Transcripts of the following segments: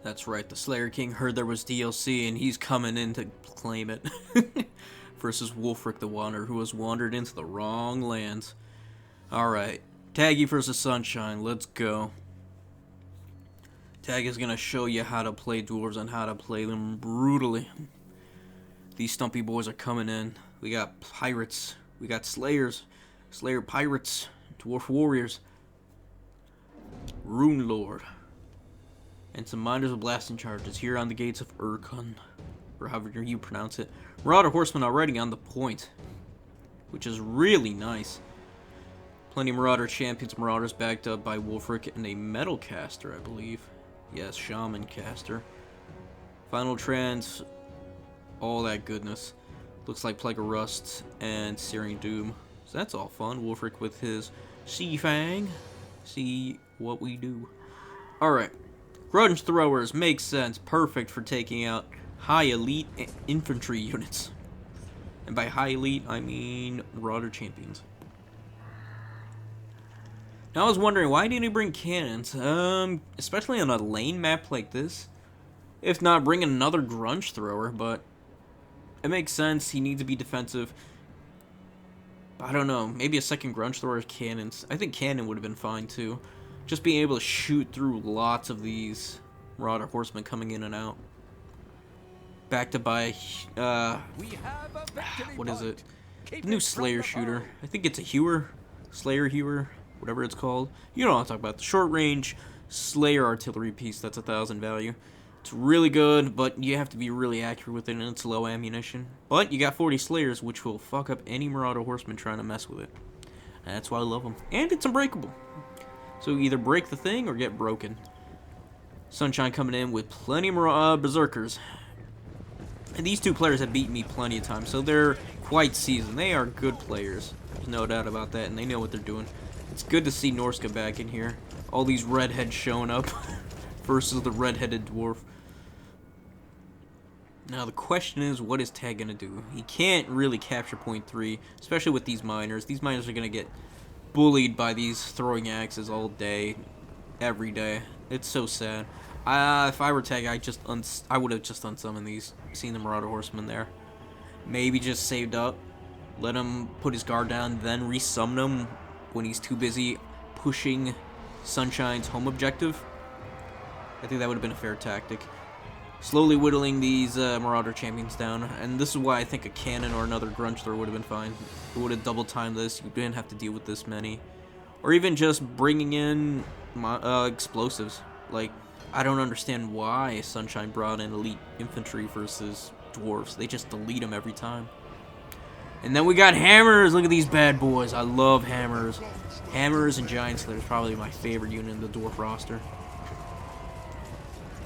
That's right, the Slayer King heard there was DLC and he's coming in to claim it. Versus Wulfric the Wanderer, who has wandered into the wrong lands. Alright, Taggy versus Sunshyne, let's go. Tag is gonna show you how to play dwarves and how to play them brutally. These stumpy boys are coming in. We got pirates, we got slayers, slayer pirates, dwarf warriors, rune lord, and some miners with blasting charges here on the gates of Urkun, or however you pronounce it. Marauder horsemen already on the point, which is really nice. Plenty of Marauder champions, Marauders backed up by Wulfric and a metal caster, I believe. Yes, shaman caster. Final trans, all that goodness. Looks like Plague of Rust and Searing Doom. So that's all fun. Wulfric with his Sea Fang. See what we do. Alright. Grudge throwers makes sense. Perfect for taking out high elite infantry units. And by high elite, I mean Marauder champions. Now I was wondering, why didn't he bring cannons? Especially on a lane map like this. If not, bring another grunge thrower, but it makes sense. He needs to be defensive. I don't know. Maybe a second grunge thrower with cannons. I think cannon would have been fine too. Just being able to shoot through lots of these Marauder horsemen coming in and out. Backed up by what is it? The new Slayer shooter. I think it's a Hewer, Slayer Hewer, whatever it's called. You know what I'm talking about. The short range Slayer artillery piece that's 1,000 value. It's really good, but you have to be really accurate with it, and it's low ammunition. But you got 40 Slayers, which will fuck up any Marauder horseman trying to mess with it. And that's why I love them. And it's unbreakable. So either break the thing or get broken. Sunshyne coming in with plenty of Berserkers. And these two players have beaten me plenty of times, so they're quite seasoned. They are good players. There's no doubt about that, and they know what they're doing. It's good to see Norsca back in here. All these redheads showing up versus the redheaded dwarf. Now the question is, what is Tag gonna do? He can't really capture point 3, especially with these miners. These miners are gonna get bullied by these throwing axes all day, every day. It's so sad. If I were Tag, I would have just unsummoned these, seen the Marauder horsemen there. Maybe just saved up, let him put his guard down, then resummon him when he's too busy pushing Sunshine's home objective. I think that would have been a fair tactic. Slowly whittling these Marauder champions down, and this is why I think a cannon or another grunge thrower would have been fine. It would have double timed this. You didn't have to deal with this many, or even just bringing in explosives. Like, I don't understand why Sunshyne brought in elite infantry versus dwarves. They just delete them every time. And then we got hammers. Look at these bad boys. I love hammers. Hammers and giant slayers, probably my favorite unit in the dwarf roster.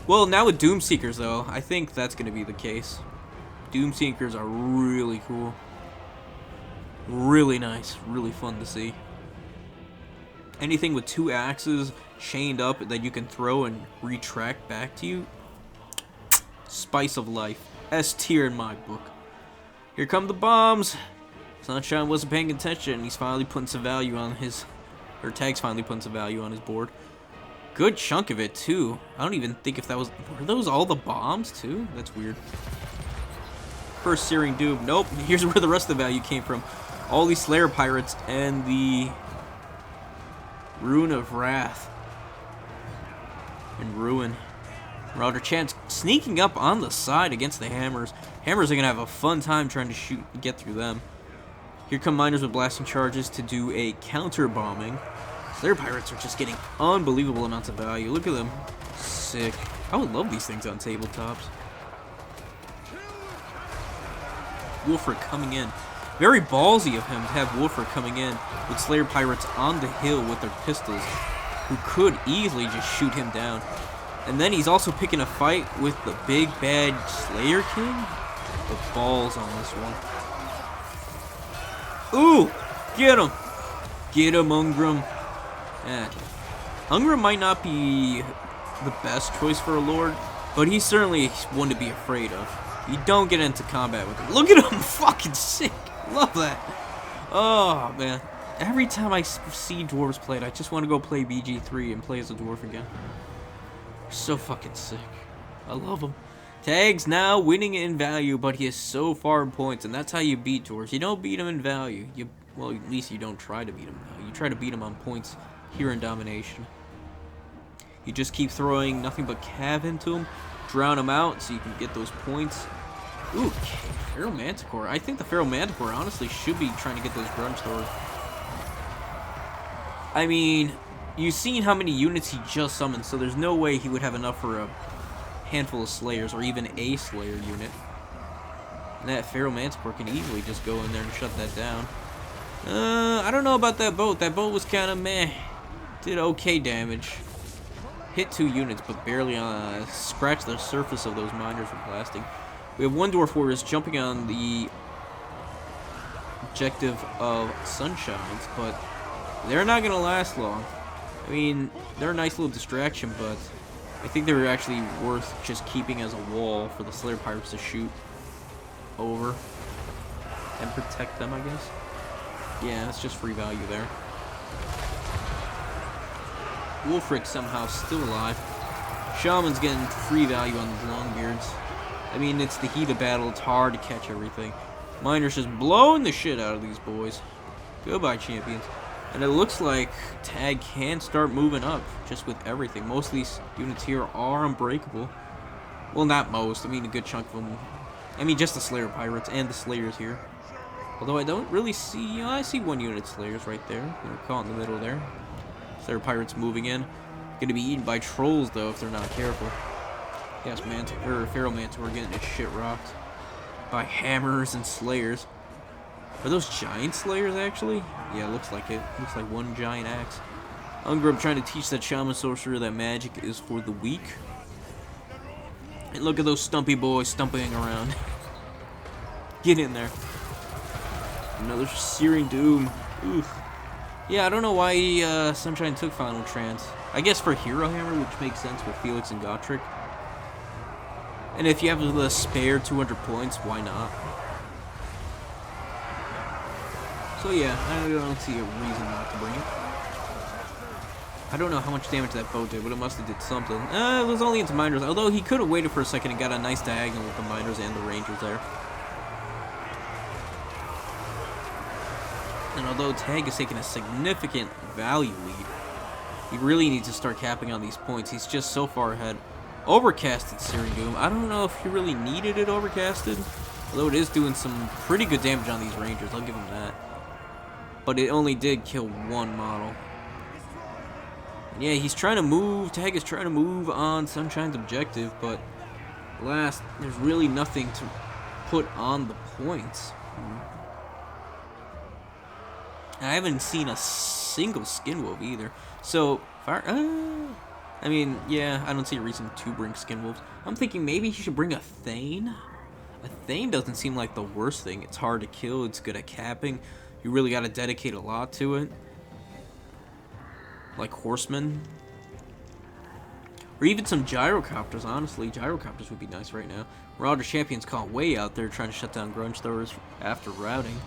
Well, now with Doomseekers, though, I think that's going to be the case. Doomseekers are really cool. Really nice. Really fun to see. Anything with 2 axes chained up that you can throw and retract back to you. Spice of life. S tier in my book. Here come the bombs. Sunshyne wasn't paying attention. He's finally putting some value on his... Or Tag's finally putting some value on his board. Good chunk of it, too. I don't even think if that was... Were those all the bombs, too? That's weird. First Searing Doom. Nope. Here's where the rest of the value came from. All these Slayer Pirates and the... Rune of Wrath. And Ruin. Marauder Chance sneaking up on the side against the Hammers. Hammers are going to have a fun time trying to get through them. Here come Miners with blasting charges to do a counter bombing. Slayer Pirates are just getting unbelievable amounts of value. Look at them. Sick. I would love these things on tabletops. Wulfric coming in. Very ballsy of him to have Wulfric coming in with Slayer Pirates on the hill with their pistols, who could easily just shoot him down. And then he's also picking a fight with the big bad Slayer King. The balls on this one. Ooh! Get him! Get him, Ungrim. Yeah. Ungrim might not be the best choice for a lord, but he's certainly one to be afraid of. You don't get into combat with him. Look at him! Fucking sick! Love that! Oh, man. Every time I see dwarves played, I just want to go play BG3 and play as a dwarf again. So fucking sick. I love him. Tag's now winning in value, but he is so far in points, and that's how you beat Dwarfs. You don't beat him in value. Well, at least you don't try to beat him in value. You try to beat him on points here in Domination. You just keep throwing nothing but cav into him, drown him out so you can get those points. Ooh, Feral Manticore. I think the Feral Manticore honestly should be trying to get those grunge throwers. I mean, you've seen how many units he just summoned, so there's no way he would have enough for a handful of Slayers, or even a Slayer unit. And that Feral Manticore can easily just go in there and shut that down. I don't know about that boat. That boat was kind of meh. Did okay damage. Hit 2 units, but barely scratched the surface of those miners from blasting. We have one Dwarf Warriors jumping on the objective of Sunshines, but they're not going to last long. I mean, they're a nice little distraction, but I think they were actually worth just keeping as a wall for the Slayer Pirates to shoot over and protect them, I guess. Yeah, it's just free value there. Wolfric somehow still alive. Shaman's getting free value on these Longbeards. I mean, it's the heat of battle. It's hard to catch everything. Miner's just blowing the shit out of these boys. Goodbye, champions. And it looks like Tag can start moving up just with everything. Most of these units here are unbreakable. Well, not most. I mean, a good chunk of them. I mean, just the Slayer Pirates and the Slayers here. Although I don't really see... You know, I see one unit Slayers right there. They're caught in the middle there. Slayer Pirates moving in. Going to be eaten by trolls, though, if they're not careful. Yes, Feral Manticore getting his shit rocked by hammers and Slayers. Are those giant Slayers, actually? Yeah, looks like it. Looks like one giant axe. Ungrub trying to teach that Shaman Sorcerer that magic is for the weak. And look at those stumpy boys stumping around. Get in there. Another Searing Doom. Oof. Yeah, I don't know why Sunshine took Final Trance. I guess for Hero Hammer, which makes sense with Felix and Gotrek. And if you have the spare 200 points, why not? So yeah, I don't see a reason not to bring it. I don't know how much damage that boat did, but it must have did something. It was only into miners, although he could have waited for a second and got a nice diagonal with the miners and the rangers there. And although Tag is taking a significant value lead, he really needs to start capping on these points. He's just so far ahead. Overcasted Searing Doom. I don't know if he really needed it overcasted, although it is doing some pretty good damage on these rangers. I'll give him that. But it only did kill one model. And yeah, he's trying to move. Tag is trying to move on Sunshine's objective, but alas, there's really nothing to put on the points. And I haven't seen a single Skinwolf either. So, I mean, yeah, I don't see a reason to bring Skinwolves. I'm thinking maybe he should bring a Thane. A Thane doesn't seem like the worst thing. It's hard to kill. It's good at capping. You really got to dedicate a lot to it. Like Horsemen. Or even some Gyrocopters, honestly. Gyrocopters would be nice right now. Marauder Champions caught way out there trying to shut down Grunge Throwers after routing.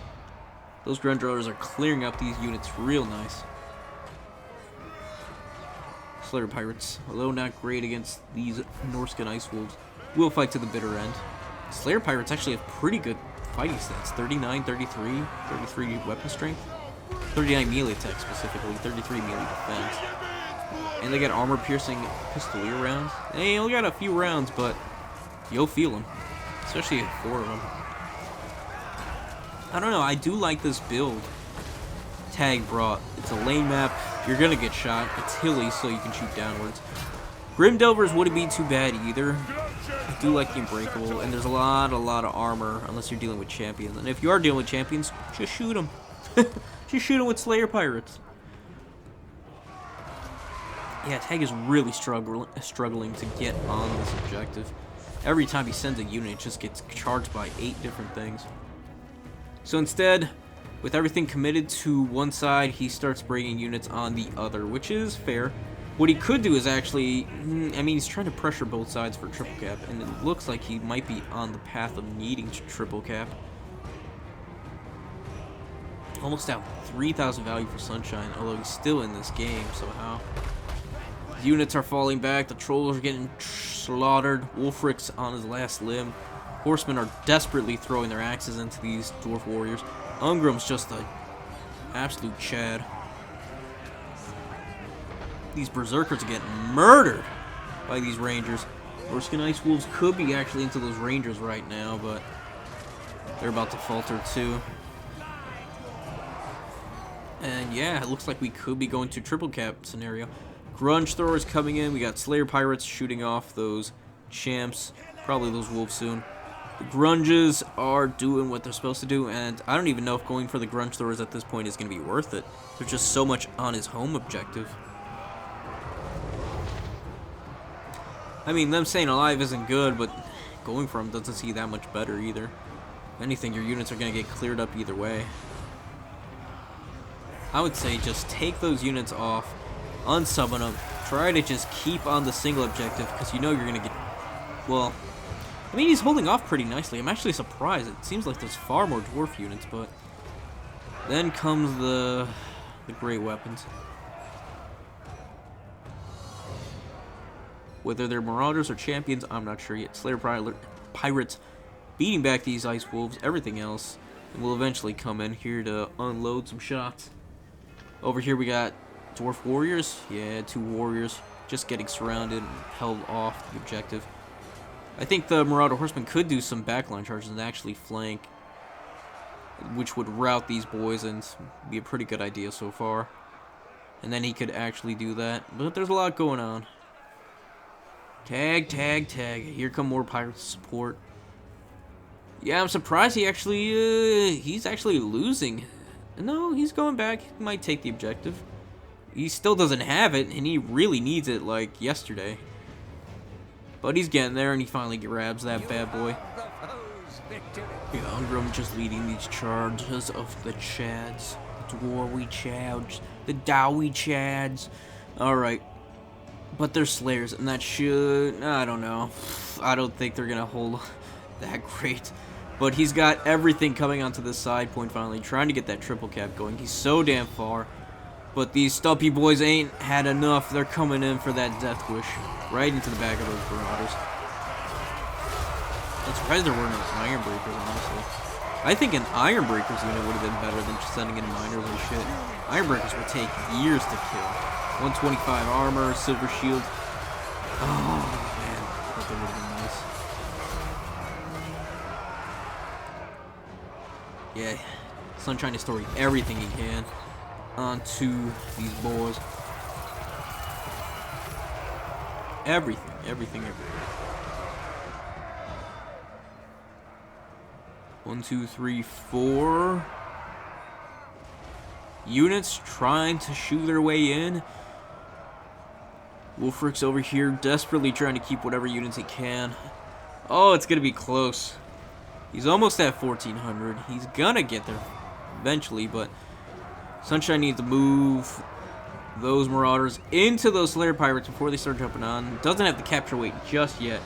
Those Grunge Throwers are clearing up these units real nice. Slayer Pirates, although not great against these Norsca Ice Wolves, will fight to the bitter end. Slayer Pirates actually have pretty good fighting stats. 39, 33, 33 weapon strength, 39 melee attack specifically, 33 melee defense. And they got armor-piercing pistolier rounds. They only got a few rounds, but you'll feel them. Especially 4 of them. I don't know, I do like this build Tag brought. It's a lane map. You're gonna get shot. It's hilly, so you can shoot downwards. Grim Delvers wouldn't be too bad either. I do like the Unbreakable, and there's a lot of armor, unless you're dealing with champions. And if you are dealing with champions, just shoot them. Just shoot them with Slayer Pirates. Yeah, Tag is really struggling to get on this objective. Every time he sends a unit, it just gets charged by 8 different things. So instead, with everything committed to one side, he starts bringing units on the other, which is fair. What he could do is actually, I mean, he's trying to pressure both sides for triple cap, and it looks like he might be on the path of needing triple cap. Almost out 3,000 value for Sunshine, although he's still in this game somehow. Units are falling back. The trolls are getting slaughtered. Wulfric's on his last limb. Horsemen are desperately throwing their axes into these dwarf warriors. Ungrim's just a absolute chad. These berserkers are getting murdered by these rangers. Norscan Ice Wolves could be actually into those rangers right now, but they're about to falter too. And yeah, it looks like we could be going to triple cap scenario. Grunge throwers coming in. We got Slayer Pirates shooting off those champs. Probably those wolves soon. The grunges are doing what they're supposed to do, and I don't even know if going for the grunge throwers at this point is going to be worth it. There's just so much on his home objective. I mean, them staying alive isn't good, but going for them doesn't see that much better either. If anything, your units are going to get cleared up either way. I would say just take those units off, unsummon them, try to just keep on the single objective, because you know you're going to get... Well, I mean, he's holding off pretty nicely. I'm actually surprised. It seems like there's far more dwarf units, but... Then comes the great weapons. Whether they're marauders or champions, I'm not sure yet. Slayer Pirates beating back these ice wolves, everything else. And we'll eventually come in here to unload some shots. Over here we got dwarf warriors. Yeah, 2 warriors just getting surrounded and held off the objective. I think the marauder horseman could do some backline charges and actually flank, which would rout these boys and be a pretty good idea so far. And then he could actually do that. But there's a lot going on. Tag, tag, tag. Here come more pirate support. Yeah, I'm surprised he's actually losing. No, he's going back. He might take the objective. He still doesn't have it, and he really needs it like yesterday. But he's getting there, and he finally grabs that bad boy. Yeah, Ungrim just leading these charges of the Chads. The Dwarwy Chads. The Dowie Chads. Alright. But they're Slayers, and that should... I don't know. I don't think they're going to hold that great. But he's got everything coming onto the side point finally, trying to get that triple cap going. He's so damn far. But these stumpy boys ain't had enough. They're coming in for that death wish. Right into the back of those marauders. I'm surprised there weren't no Iron Breakers, honestly. I think an Iron Breakers unit would have been better than just sending in miners and shit. Iron Breakers would take years to kill. 125 armor, silver shield. Oh, man. That would have been nice. Yeah. Sunshine is throwing everything he can onto these boys. Everything, everything, everything. 1, 2, 3, 4 units trying to shoot their way in. Wulfric's over here desperately trying to keep whatever units he can. Oh, it's gonna be close. He's almost at 1400. He's gonna get there eventually, but Sunshine needs to move those marauders into those Slayer Pirates before they start jumping on. Doesn't have the capture weight just yet.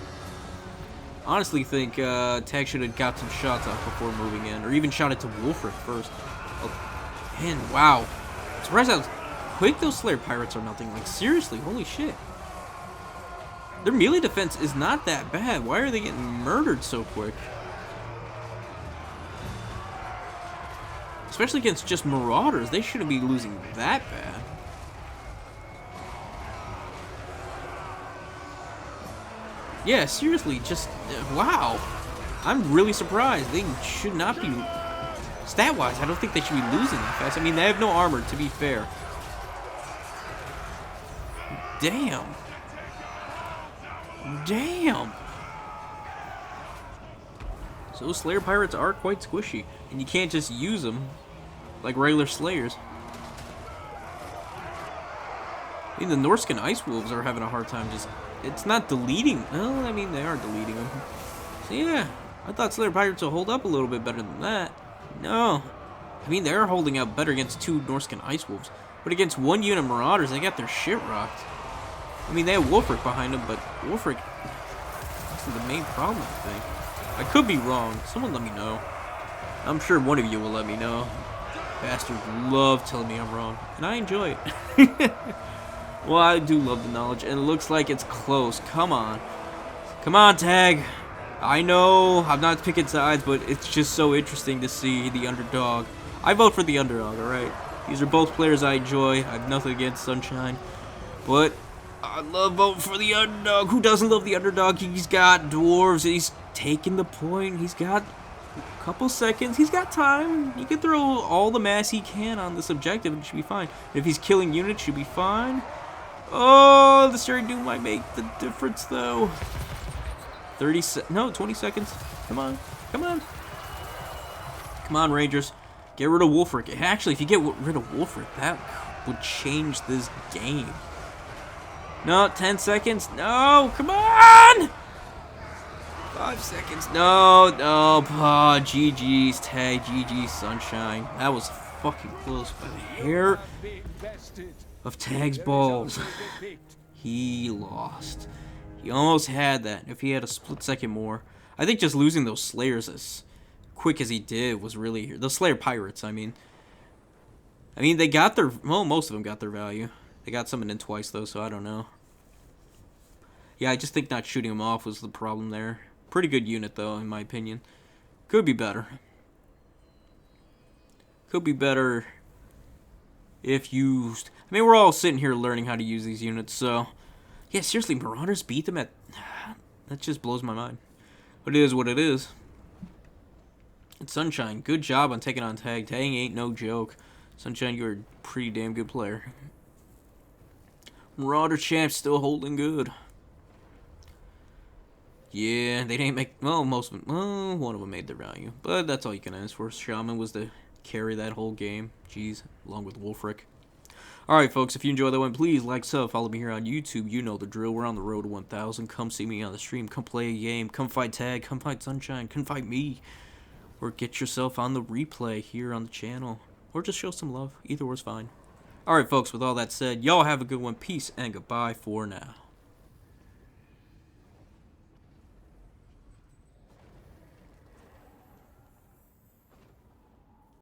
Honestly think Tag should have got some shots off before moving in, or even shot it to Wulfric first. Oh, man, wow. I'm surprised how quick those Slayer Pirates are melting. Like, seriously, holy shit. Their melee defense is not that bad. Why are they getting murdered so quick? Especially against just marauders. They shouldn't be losing that bad. Yeah, seriously, just, wow. I'm really surprised. They should not be, stat-wise, I don't think they should be losing that fast. I mean, they have no armor, to be fair. Damn. Damn. So Slayer Pirates are quite squishy, and you can't just use them like regular Slayers. I mean, the Norscan Ice Wolves are having a hard time just... It's not deleting... No, I mean, they are deleting them. So, yeah. I thought Slayer Pirates would hold up a little bit better than that. No. I mean, they're holding up better against 2 Norscan Ice Wolves. But against 1 unit Marauders, they got their shit rocked. I mean, they have Wulfric behind them, but Wulfric... That's the main problem, I think. I could be wrong. Someone let me know. I'm sure one of you will let me know. Bastards love telling me I'm wrong. And I enjoy it. Well, I do love the knowledge, and it looks like it's close. Come on. Come on, Tag. I know I'm not picking sides, but it's just so interesting to see the underdog. I vote for the underdog, alright? These are both players I enjoy. I have nothing against Sunshine. But I love voting for the underdog. Who doesn't love the underdog? He's got Dwarves. He's taking the point. He's got a couple seconds. He's got time. He can throw all the mass he can on this objective and it should be fine. If he's killing units, should be fine. Oh, the Stary Doom might make the difference, though. 20 seconds. Come on. Come on. Come on, Rangers. Get rid of Wolfric. Actually, if you get rid of Wolfric, that would change this game. No, 10 seconds. No, come on. 5 seconds. No. GG's, Tag. GG's, Sunshine. That was fucking close by the hair of Tag's balls. He lost. He almost had that. If he had a split second more. I think just losing those Slayers as quick as he did was really... The Slayer Pirates, I mean, they got their... Well, most of them got their value. They got summoned in twice, though, so I don't know. Yeah, I just think not shooting them off was the problem there. Pretty good unit, though, in my opinion. Could be better. Could be better if used... I mean, we're all sitting here learning how to use these units, so... Yeah, seriously, Marauders beat them at... That just blows my mind. But it is what it is. And Sunshine, good job on taking on Tag. Tag ain't no joke. Sunshine, you're a pretty damn good player. Marauder champ still holding good. Yeah, they didn't make... Well, most of them... Well, one of them made their value. But that's all you can ask for. Shaman was to carry that whole game. Jeez, along with Wolfric. Alright, folks, if you enjoyed that one, please like, sub, follow me here on YouTube. You know the drill. We're on the road to 1,000. Come see me on the stream. Come play a game. Come fight Tag. Come fight Sunshine. Come fight me. Or get yourself on the replay here on the channel. Or just show some love. Either or is fine. Alright, folks, with all that said, y'all have a good one. Peace and goodbye for now.